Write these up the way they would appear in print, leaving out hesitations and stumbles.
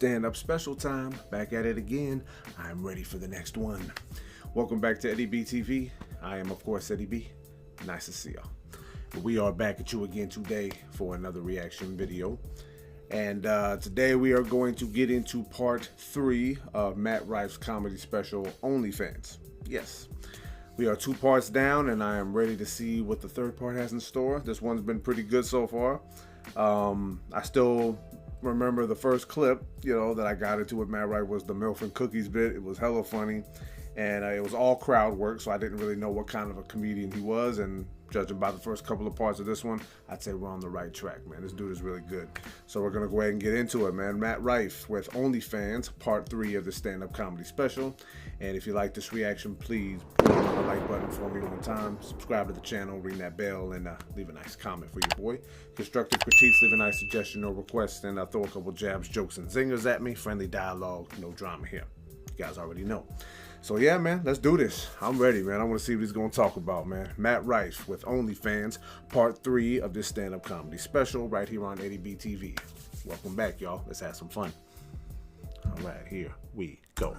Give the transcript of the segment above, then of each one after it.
stand-up special time. Back at it again. I'm ready for the next one. Welcome back to Eddie B TV. I am, of course, Eddie B. Nice to see y'all. We are back at you again today for another reaction video. And today we are going to get into part 3 of Matt Rife's comedy special, OnlyFans. Yes, we are 2 parts down, and I am ready to see what the third part has in store. This one's been pretty good so far. I still remember the first clip, that I got into with Matt Rife was the MILF and Cookies bit. It was hella funny, and it was all crowd work, so I didn't really know what kind of a comedian he was, and judging by the first couple of parts of this one, I'd say we're on the right track, man. This dude is really good. So we're going to go ahead and get into it, man. Matt Rife with OnlyFans, part 3 of the stand-up comedy special. And if you like this reaction, please put the like button for me one time. Subscribe to the channel, ring that bell, and leave a nice comment for your boy. Constructive critiques, leave a nice suggestion or request, and throw a couple jabs, jokes, and zingers at me. Friendly dialogue, no drama here. You guys already know. So yeah, man, let's do this. I'm ready, man. I want to see what he's going to talk about, man. Matt Rife with OnlyFans, part 3 of this stand-up comedy special right here on Eddie B TV. Welcome back, y'all. Let's have some fun. All right, here we go.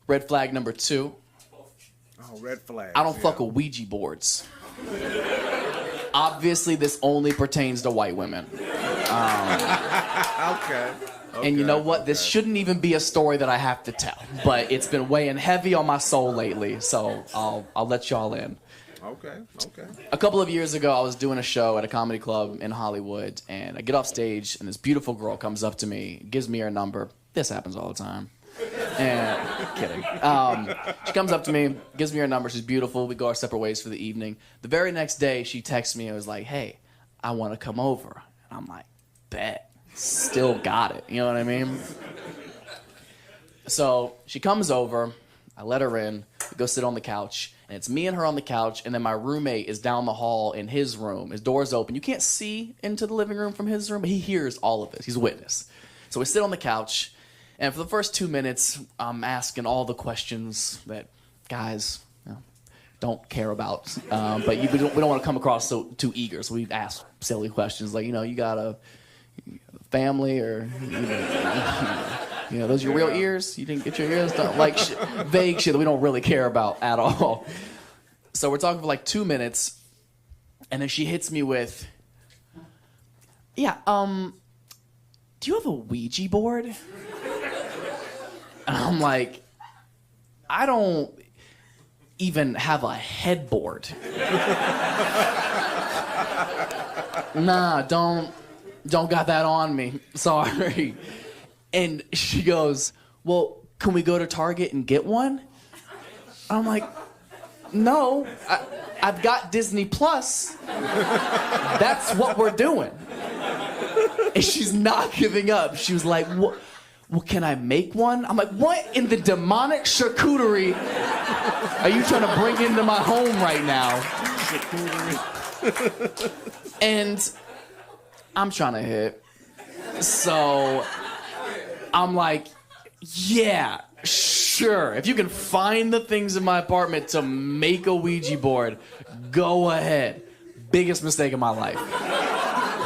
Red flag number 2. Oh, red flag. I don't fuck with Ouija boards. Obviously, this only pertains to white women. Okay. And you know what? This shouldn't even be a story that I have to tell. But it's been weighing heavy on my soul lately, so I'll let y'all in. Okay. A couple of years ago, I was doing a show at a comedy club in Hollywood, and I get off stage, and this beautiful girl comes up to me, gives me her number. This happens all the time. And kidding. She comes up to me, gives me her number. She's beautiful. We go our separate ways for the evening. The very next day, she texts me and was like, "Hey, I want to come over." And I'm like, "Bet." Still got it. You know what I mean? So she comes over. I let her in. We go sit on the couch. And it's me and her on the couch. And then my roommate is down the hall in his room. His door's open. You can't see into the living room from his room, but he hears all of this. He's a witness. So we sit on the couch. And for the first 2 minutes, I'm asking all the questions that guys don't care about. But we don't want to come across too eager, so we ask silly questions like, you got a family, or those your real ears? You didn't get your ears done? Like vague shit that we don't really care about at all. So we're talking for like 2 minutes, and then she hits me with, "Yeah, do you have a Ouija board?" And I'm like, "I don't even have a headboard." Nah, don't got that on me. Sorry. And she goes, "Well, can we go to Target and get one?" I'm like, "No, I've got Disney Plus. That's what we're doing." And she's not giving up. She was like, "Well, can I make one?" I'm like, "What in the demonic charcuterie are you trying to bring into my home right now?" And I'm trying to hit. So I'm like, "Yeah, sure. If you can find the things in my apartment to make a Ouija board, go ahead." Biggest mistake of my life.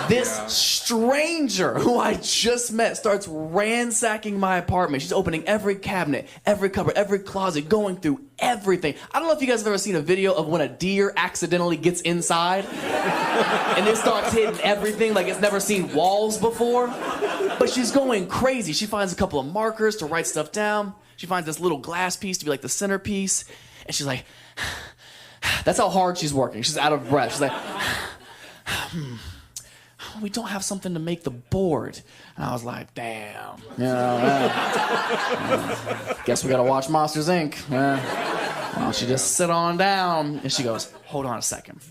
This stranger who I just met starts ransacking my apartment. She's opening every cabinet, every cupboard, every closet, going through everything. I don't know if you guys have ever seen a video of when a deer accidentally gets inside and it starts hitting everything like it's never seen walls before. But she's going crazy. She finds a couple of markers to write stuff down. She finds this little glass piece to be like the centerpiece. And she's like, that's how hard she's working. She's out of breath. She's like, "We don't have something to make the board." And I was like, "Damn. Guess we gotta watch Monsters, Inc. Why don't you just sit on down?" And she goes, "Hold on a second."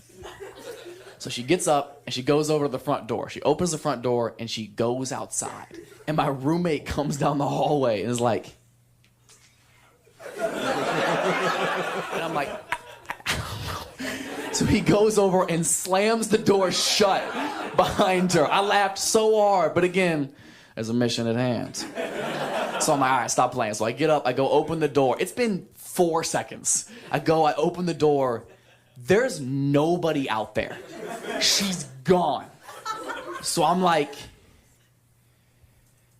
So she gets up and she goes over to the front door. She opens the front door and she goes outside. And my roommate comes down the hallway and is like, and I'm like, so he goes over and slams the door shut behind her. I laughed so hard, but again, there's a mission at hand. So I'm like, all right, stop playing. So I get up, I go open the door. It's been 4 seconds. I open the door. There's nobody out there. She's gone. So I'm like,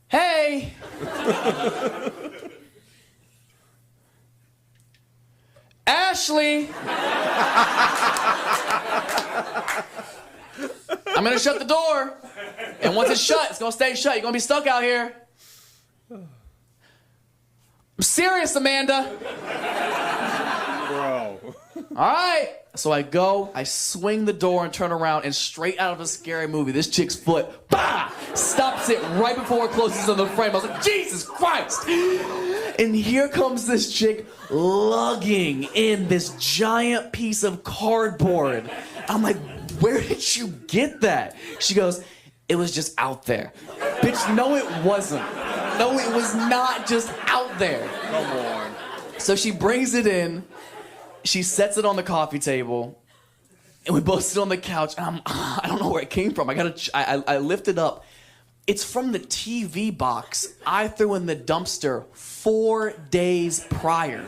hey. Ashley. I'm gonna shut the door. And once it's shut, it's gonna stay shut. You're gonna be stuck out here. I'm serious, Amanda. Bro. All right. So I go, I swing the door and turn around, and straight out of a scary movie, this chick's foot, bah, stops it right before it closes on the frame. I was like, Jesus Christ. And here comes this chick lugging in this giant piece of cardboard. I'm like, where did you get that? She goes, it was just out there. Bitch, no, it wasn't. No, it was not just out there. Come on. So she brings it in. She sets it on the coffee table, and we both sit on the couch. And I don't know where it came from. I lift it up. It's from the TV box I threw in the dumpster 4 days prior.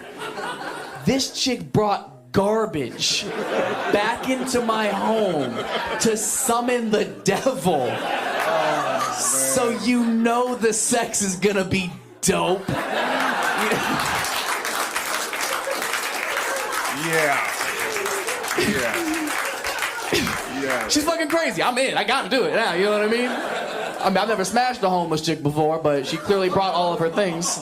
This chick brought garbage back into my home to summon the devil. So you know the sex is gonna be dope. Yeah. She's fucking crazy. I'm in. I gotta do it now. You know what I mean? I've never smashed a homeless chick before, but she clearly brought all of her things.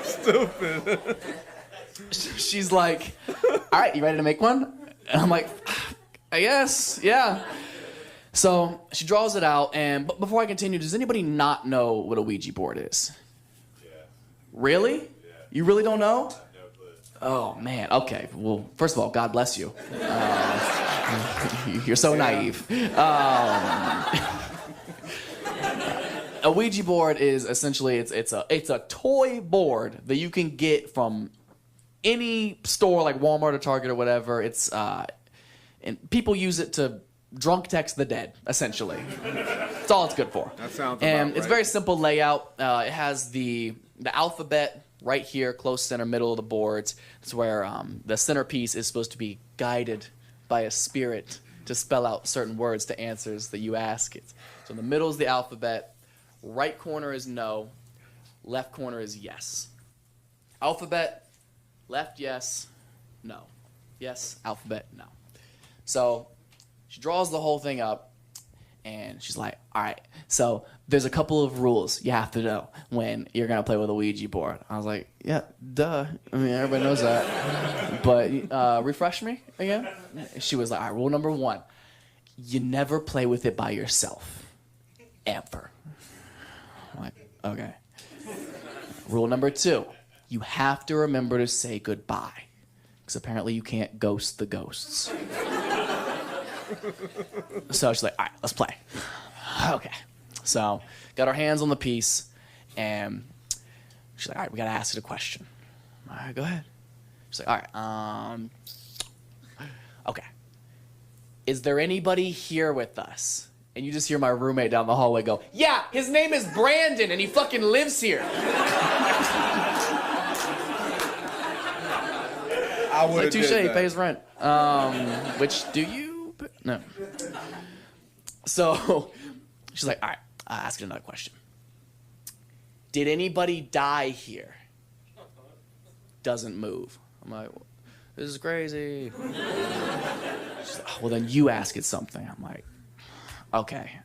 Stupid. She's like, all right, you ready to make one? And I'm like, I guess, yeah. So she draws it out, and before I continue, does anybody not know what a Ouija board is? Yeah. Really? Yeah. You really don't know? I have no clue. Oh, man. Okay. Well, first of all, God bless you. You're so naive. A Ouija board is essentially it's a toy board that you can get from any store like Walmart or Target or whatever. And people use it to drunk text the dead, essentially. That's all it's good for. That sounds about And it's right. very simple layout. It has the alphabet right here, close center, middle of the boards. It's where the centerpiece is supposed to be guided by a spirit to spell out certain words to answers that you ask it. So in the middle is the alphabet. Right corner is no. Left corner is yes. Alphabet, left, yes, no. Yes, alphabet, no. So she draws the whole thing up, and she's like, all right, so there's a couple of rules you have to know when you're going to play with a Ouija board. I was like, yeah, duh. I mean, everybody knows that. But refresh me again. She was like, all right, rule number 1, you never play with it by yourself. Ever. I'm like, okay. Rule number 2, you have to remember to say goodbye. Because apparently you can't ghost the ghosts. So she's like, all right, let's play. Okay. So got our hands on the piece, and she's like, all right, we got to ask it a question. All right, go ahead. She's like, all right, okay. Is there anybody here with us? And you just hear my roommate down the hallway go, yeah, his name is Brandon, and he fucking lives here. I would Like, touche, he pays rent. Which, do you? No. So, she's like, all right, I'll ask you another question. Did anybody die here? Doesn't move. I'm like, this is crazy. She's like, oh, well, then you ask it something. I'm like, okay.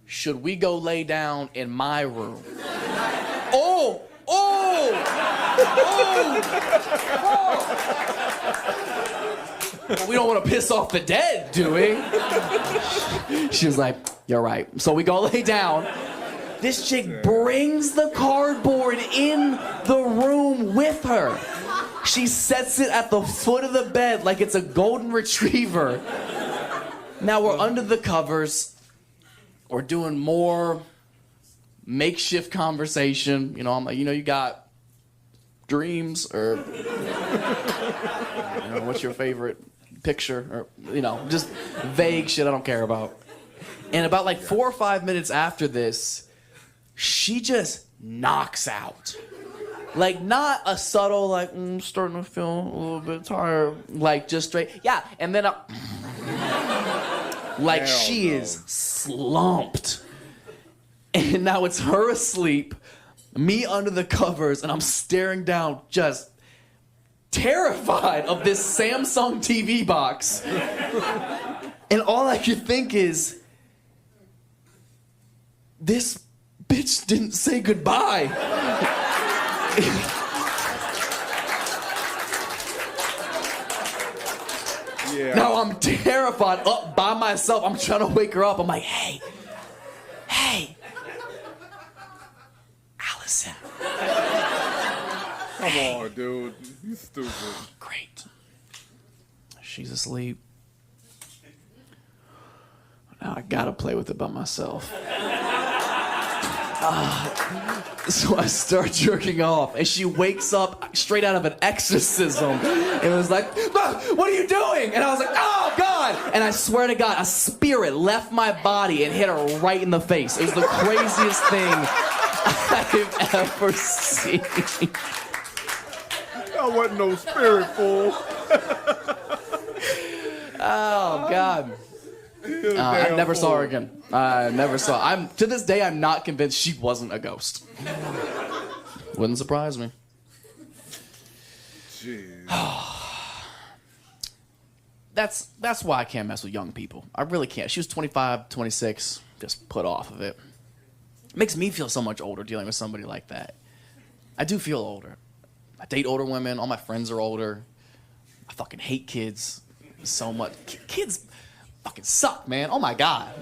Should we go lay down in my room? Oh! Well, we don't want to piss off the dead, do we? She was like, you're right. So we go lay down. This chick brings the cardboard in the room with her. She sets it at the foot of the bed like it's a golden retriever. Now we're under the covers. We're doing more makeshift conversation. You know, I'm like, you know, you got dreams, or you know, what's your favorite picture, or you know, just vague shit I don't care about. And about like 4 or 5 minutes after this, she just knocks out. Like, not a subtle, like, starting to feel a little bit tired. Like, just straight, yeah. And then, like, she is slumped. And now it's her asleep, me under the covers, and I'm staring down, just terrified of this Samsung TV box. And all I could think is, this bitch didn't say goodbye. Yeah. Now I'm terrified, up by myself. I'm trying to wake her up. I'm like, hey, Allison. Come on, dude. You stupid. Great. She's asleep. Now I gotta play with it by myself. So I start jerking off, and she wakes up straight out of an exorcism and was like, what are you doing? And I was like, oh, God. And I swear to God, a spirit left my body and hit her right in the face. It was the craziest thing I've ever seen. That wasn't no spirit, fool. Oh, God. I never saw her again. I never saw. To this day, I'm not convinced she wasn't a ghost. Wouldn't surprise me. Jeez. That's why I can't mess with young people. I really can't. She was 25, 26, just put off of it. It makes me feel so much older dealing with somebody like that. I do feel older. I date older women. All my friends are older. I fucking hate kids so much. Kids fucking suck, man. Oh my God.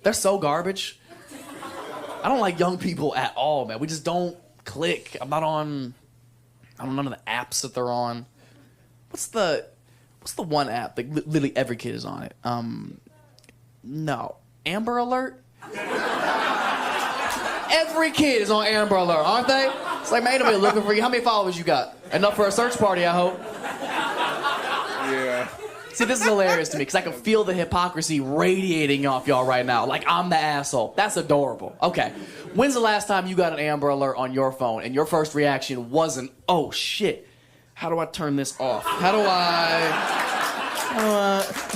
They're so garbage. I don't like young people at all, man. We just don't click. I'm not on none of the apps that they're on. What's the one app that literally every kid is on it? No. Amber Alert? Every kid is on Amber Alert, aren't they? It's like, man, nobody looking for you. How many followers you got? Enough for a search party, I hope. Yeah. See, this is hilarious to me because I can feel the hypocrisy radiating off y'all right now. Like I'm the asshole. That's adorable. Okay. When's the last time you got an Amber Alert on your phone and your first reaction wasn't, oh shit, how do I turn this off? How do I...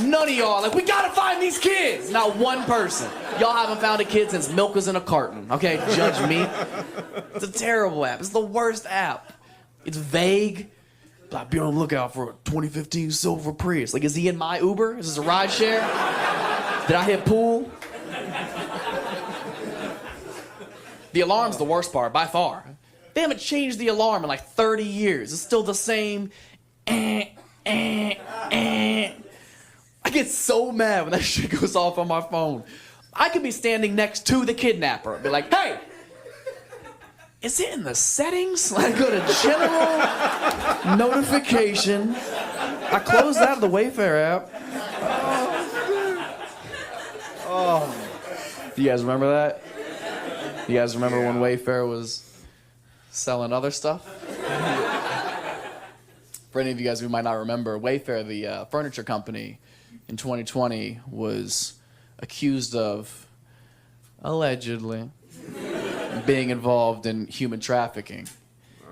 none of y'all, like, we gotta find these kids. Not one person. Y'all haven't found a kid since milk was in a carton. Okay, judge me. It's a terrible app. It's the worst app. It's vague. Like, be on the lookout for a 2015 silver Prius. Like, is he in my Uber? Is this a ride share? Did I hit pool? The alarm's the worst part, by far. They haven't changed the alarm in like 30 years. It's still the same. I get so mad when that shit goes off on my phone. I could be standing next to the kidnapper and be like, hey, is it in the settings? I go to general notification. I closed out of the Wayfair app. Oh. You guys remember that? You guys remember when Wayfair was selling other stuff? For any of you guys who might not remember, Wayfair, the furniture company, in 2020 was accused of, allegedly, being involved in human trafficking.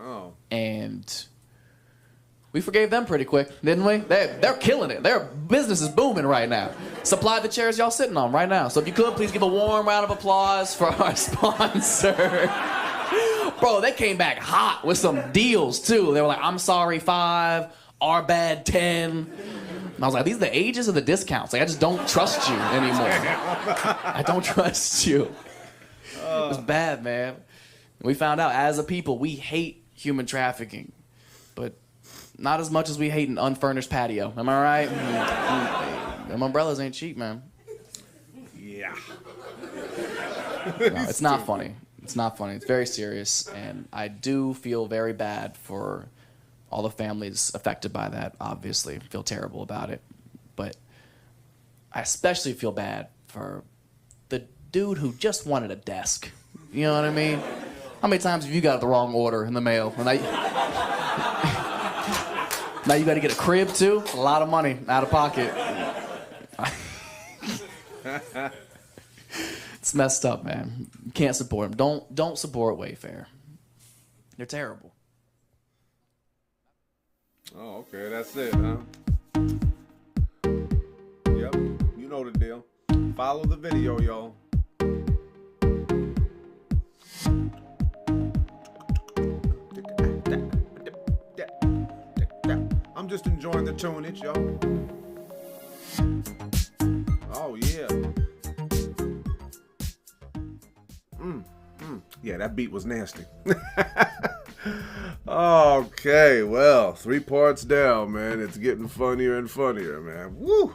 Oh. And we forgave them pretty quick, didn't we? They're killing it. Their business is booming right now. Supply the chairs y'all sitting on right now. So if you could, please give a warm round of applause for our sponsor. Bro, they came back hot with some deals, too. They were like, I'm sorry, 5, our bad, 10. And I was like, these are the ages of the discounts. Like, I just don't trust you anymore. I don't trust you. It was bad, man. We found out, as a people, we hate human trafficking. But not as much as we hate an unfurnished patio. Am I right? Them umbrellas ain't cheap, man. Yeah. No, it's not funny. It's not funny. It's very serious, and I do feel very bad for all the families affected by that, obviously. I feel terrible about it. But I especially feel bad for the dude who just wanted a desk. You know what I mean? How many times have you got the wrong order in the mail? And now you got to get a crib, too? A lot of money out of pocket. It's messed up, man. You can't support them. Don't support Wayfair. They're terrible. Oh, okay, that's it, huh? Yep, you know the deal. Follow the video, y'all. I'm just enjoying the tunage, y'all. Oh, yeah. Yeah, that beat was nasty. Okay, well, 3 parts down, man. It's getting funnier and funnier, man. Woo!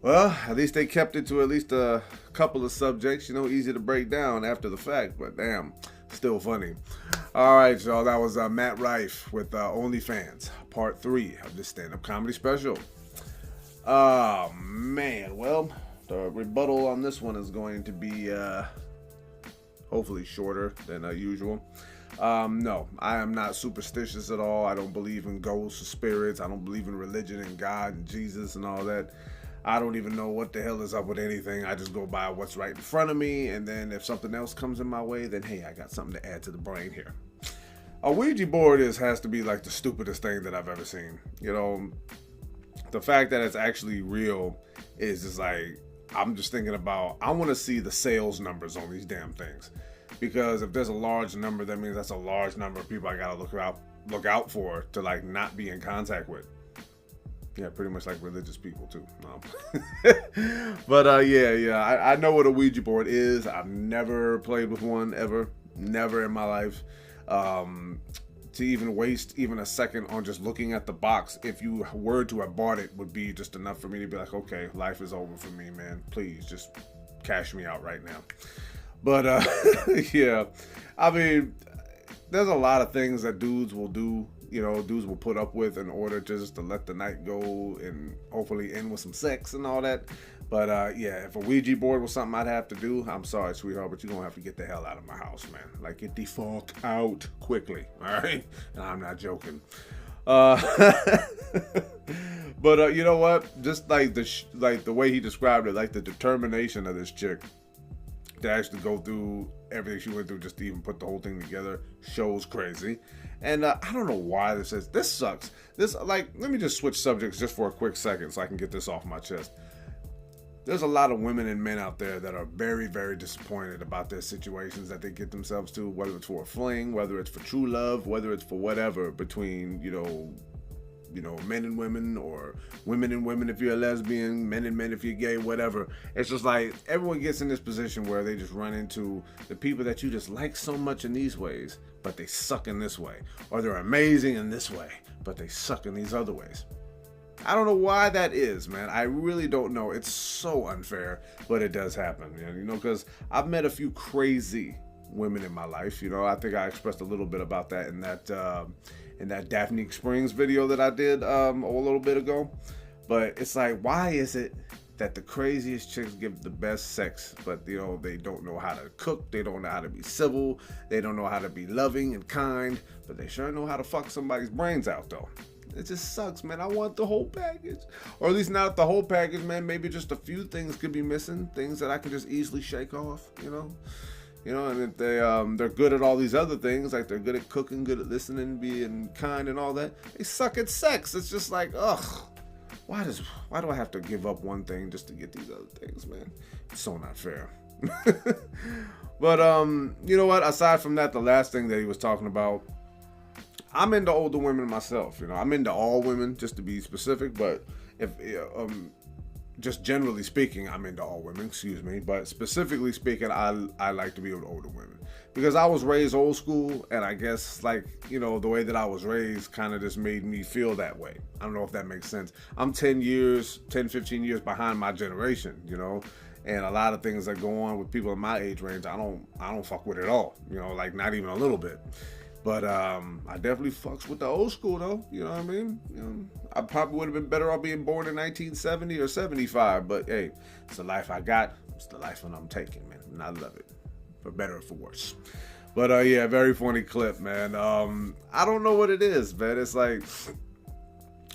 Well, at least they kept it to at least a couple of subjects, you know, easy to break down after the fact, but damn, still funny. All right, y'all, that was Matt Rife with OnlyFans, part 3 of this stand-up comedy special. Oh, man, well, the rebuttal on this one is going to be hopefully shorter than usual. No, I am not superstitious at all. I don't believe in ghosts or spirits. I don't believe in religion and God and Jesus and all that. I don't even know what the hell is up with anything. I just go by what's right in front of me, and then if something else comes in my way, then hey, I got something to add to the brain here. A Ouija board has to be like the stupidest thing that I've ever seen. You know, the fact that it's actually real is just like, I'm just thinking about, I want to see the sales numbers on these damn things. Because if there's a large number, that means that's a large number of people I gotta look out for to like not be in contact with. Yeah, pretty much like religious people too. No. But yeah, I know what a Ouija board is. I've never played with one ever, never in my life. To even waste even a second on just looking at the box, if you were to have bought it, would be just enough for me to be like, okay, life is over for me, man. Please just cash me out right now. But yeah, I mean, there's a lot of things that dudes will do, you know, dudes will put up with in order just to let the night go and hopefully end with some sex and all that. But yeah, if a Ouija board was something I'd have to do, I'm sorry, sweetheart, but you're gonna have to get the hell out of my house, man. Like, get the fuck out quickly, all right? And I'm not joking. But you know what? Just like the way he described it, like the determination of this chick to actually go through everything she went through just to even put the whole thing together shows crazy. And I don't know why this sucks. Let me just switch subjects just for a quick second so I can get this off my chest. There's a lot of women and men out there that are very, very disappointed about their situations that they get themselves to, whether it's for a fling, whether it's for true love, whether it's for whatever, between, you know, men and women, or women and women if you're a lesbian, men and men if you're gay, whatever. It's just like everyone gets in this position where they just run into the people that you just like so much in these ways, but they suck in this way. Or they're amazing in this way, but they suck in these other ways. I don't know why that is, man. I really don't know. It's so unfair, but it does happen, you know, because I've met a few crazy women in my life. You know, I think I expressed a little bit about that in that Daphne Springs video that I did a little bit ago. But it's like, why is it that the craziest chicks give the best sex, but you know, they don't know how to cook, they don't know how to be civil, they don't know how to be loving and kind, but they sure know how to fuck somebody's brains out though. It just sucks, man. I want the whole package. Or at least not the whole package, man. Maybe just a few things could be missing. Things that I can just easily shake off, you know? You know, and if they're good at all these other things, like they're good at cooking, good at listening, being kind and all that, they suck at sex. It's just like, ugh. Why do I have to give up one thing just to get these other things, man? It's so not fair. But, you know what? Aside from that, the last thing that he was talking about, I'm into older women myself, you know. I'm into all women, just to be specific, but if just generally speaking, I'm into all women, excuse me, but specifically speaking, I like to be with older women because I was raised old school, and I guess, like, you know, the way that I was raised kind of just made me feel that way. I don't know if that makes sense. I'm 10, 15 years behind my generation, you know, and a lot of things that go on with people in my age range, I don't fuck with at all, you know, like not even a little bit. But I definitely fucks with the old school though, you know what I mean? You know, I probably would have been better off being born in 1970 or 75, but hey, it's the life I got. It's the life that I'm taking, man, and I love it, for better or for worse. But yeah, very funny clip, man. I don't know what it is, man. It's like,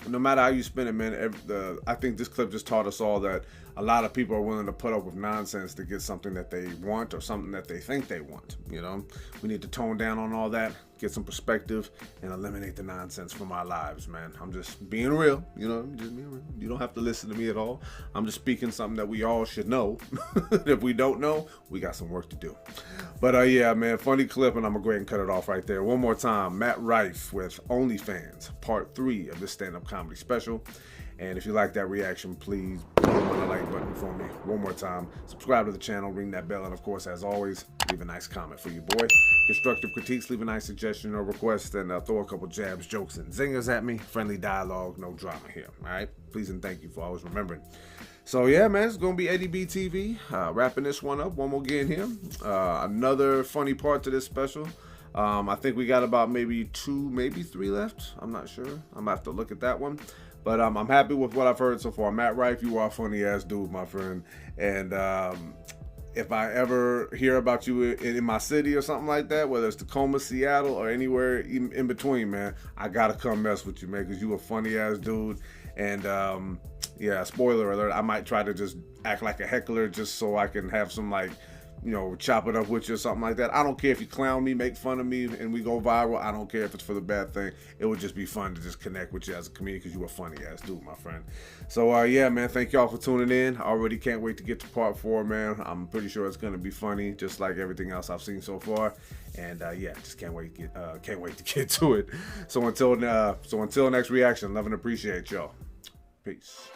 no matter how you spin it, man, I think this clip just taught us all that a lot of people are willing to put up with nonsense to get something that they want or something that they think they want. You know, we need to tone down on all that, get some perspective, and eliminate the nonsense from our lives, man. I'm just being real, you know, just being real. You don't have to listen to me at all. I'm just speaking something that we all should know. If we don't know, we got some work to do. But yeah, man, funny clip, and I'm gonna go ahead and cut it off right there. One more time, Matt Rife with OnlyFans, part 3 of this stand-up comedy special. And if you like that reaction, please hit the like button for me. One more time, subscribe to the channel, ring that bell, and of course, as always, leave a nice comment for you, boy. Constructive critiques, leave a nice suggestion or request, and throw a couple jabs, jokes, and zingers at me. Friendly dialogue, no drama here, all right? Please and thank you for always remembering. So yeah, man, it's gonna be Eddie B TV. Wrapping this one up, one more again here. Another funny part to this special. I think we got about maybe 2, maybe 3 left. I'm not sure. I'm gonna have to look at that one. But I'm happy with what I've heard so far. Matt Rife, you are a funny ass dude, my friend. And if I ever hear about you in my city or something like that, whether it's Tacoma, Seattle, or anywhere in between, man, I gotta come mess with you, man, because you a funny ass dude. And yeah, spoiler alert, I might try to just act like a heckler just so I can have some, like, you know, chop it up with you or something like that. I don't care if you clown me, make fun of me, and we go viral. I don't care if it's for the bad thing. It would just be fun to just connect with you as a comedian because you a funny ass dude, my friend. So yeah, man, thank y'all for tuning in. I already can't wait to get to part 4, man. I'm pretty sure it's gonna be funny, just like everything else I've seen so far. And yeah, just can't wait to get to it. So until next reaction, love and appreciate y'all. Peace.